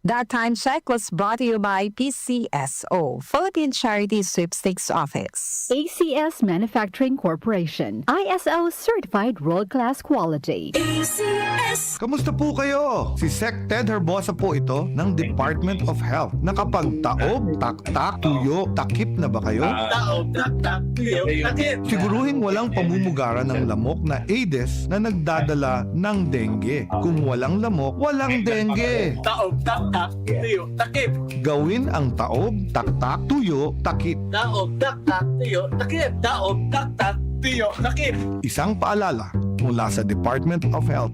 That Time Check was brought to you by PCSO, Philippine Charity Sweepstakes Office. ACS Manufacturing Corporation, ISO Certified World-Class Quality. Kamusta po kayo? Si Sec Ted Herbosa po ito ng Department of Health. Nakapagtaob, taktak, tuyo, takip na ba kayo? Taob, tak, tuyo, takip. Siguruhin walang pamumugaran ng lamok na Aedes na nagdadala ng dengue. Kung walang lamok, walang dengue. Taob, tak, tuyo, takip. Gawin ang taob, taktak, tuyo, takip. Taob, tak, tuyo, takip. Taob, tak, tuyo, takip. Isang paalala mula sa Department of Health.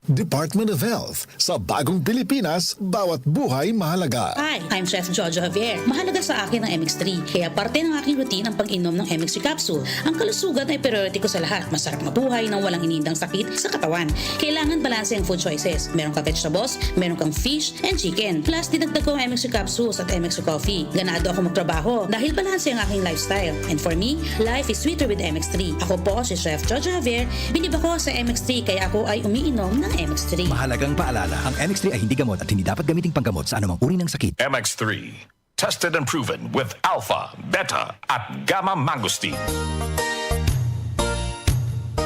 Department of Health. Sa bagong Pilipinas, bawat buhay mahalaga. Hi, I'm Chef Jojo Javier. Mahalaga sa akin ang MX3, kaya parte ng aking routine ang pag-inom ng MX3 capsule. Ang kalusugan ay priority ko sa lahat. Masarap mabuhay nang walang inindang sakit sa katawan. Kailangan balanse ang food choices. Meron kang vegetables, meron kang fish and chicken. Plus, dinagdag ko ang MX3 capsules at MX3 coffee. Ganado ako magtrabaho dahil balanse ang aking lifestyle. And for me, life is sweeter with MX3. Ako po si Chef Jojo Javier. Bilib ako sa MX3 kaya ako ay umiinom ng MX3. Mahalagang paalala, ang MX3 ay hindi gamot at hindi dapat gamiting panggamot sa anumang uri ng sakit. MX3, tested and proven with alpha, beta, at gamma mangosteen.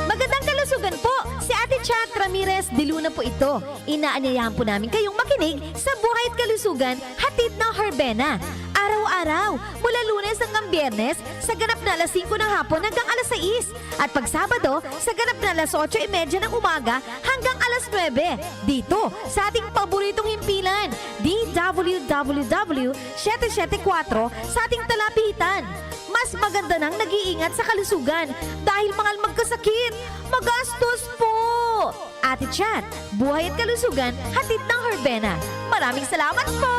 Magandang kalusugan po! Si Ate Chat Ramirez de Luna po ito. Inaanyayahan po namin kayong makinig sa Buhay at Kalusugan, hatid ng Herbena. Araw-araw, mula Lunes hanggang Biyernes, sa ganap na alas 5 ng hapon hanggang alas 6. At pag Sabado, sa ganap na alas 8:30 ng umaga hanggang alas 9. Dito, sa ating paboritong himpilan, DWWW 774 sa ating talapitan. Mas maganda nang nag-iingat sa kalusugan dahil mahal magkasakit. Magastos po! Ate Chat, Buhay at Kalusugan, hatid ng Herbena. Maraming salamat po!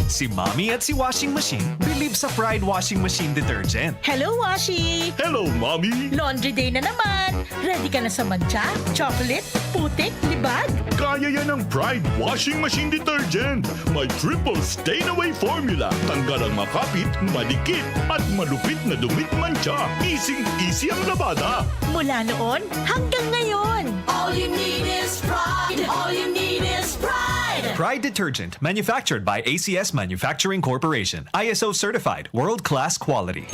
Si Mommy at si Washing Machine believe sa Pride Washing Machine Detergent. Hello, Washi! Hello, Mommy! Laundry day na naman! Ready ka na sa mancha, chocolate, putik, libag? Kaya yan ang Pride Washing Machine Detergent. May triple stain-away formula. Tanggal ang makapit, madikit, at malupit na dumit mancha. Easy ang labada. Mula noon hanggang ngayon. All you need is pride. All you need is pride. Pride Detergent, manufactured by ACS Manufacturing Corporation. ISO certified, world-class quality.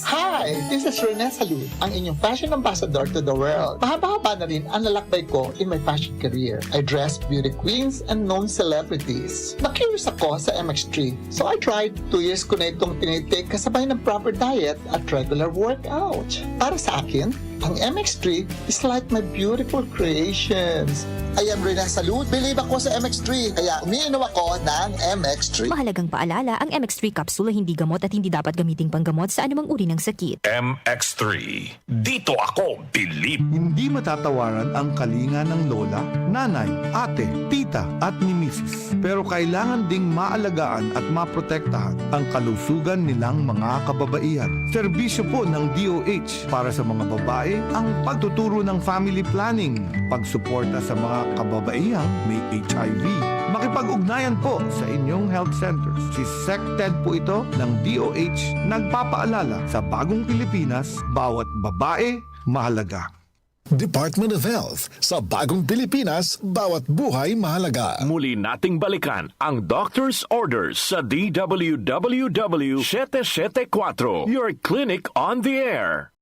Hi, this is Rene Salud, ang inyong fashion ambassador to the world. Mahaba-haba na rin ang lalakbay ko in my fashion career. I dress beauty queens and known celebrities. Na-curious ako sa MX3, so I tried. 2 years ko na itong tinitake kasabay ng proper diet at regular workout. Para sa akin, ang MX3 is like my beautiful creations. I am Rene Salud. Believe ako sa MX3, kaya umiinom ako ng MX3. Mahalagang paalala, ang MX3 capsule ay hindi gamot at hindi dapat gamiting panggamot sa anumang uri ng sakit. MX3, dito ako believe. Hindi matatawaran ang kalinga ng lola, nanay, ate, tita at ni misis. Pero kailangan ding maalagaan at maprotektahan ang kalusugan nilang mga kababaihan. Serbisyo po ng DOH para sa mga babae ang pagtuturo ng family planning, pagsuporta sa mga kababaihang may HIV. Makipag-ugnayan po sa inyong health centers. Si Sec Ted po ito ng DOH nagpapaalala sa bagong Pilipinas, bawat babae mahalaga. Department of Health. Sa bagong Pilipinas, bawat buhay mahalaga. Muli nating balikan ang doctor's orders sa DWWW 774, your clinic on the air.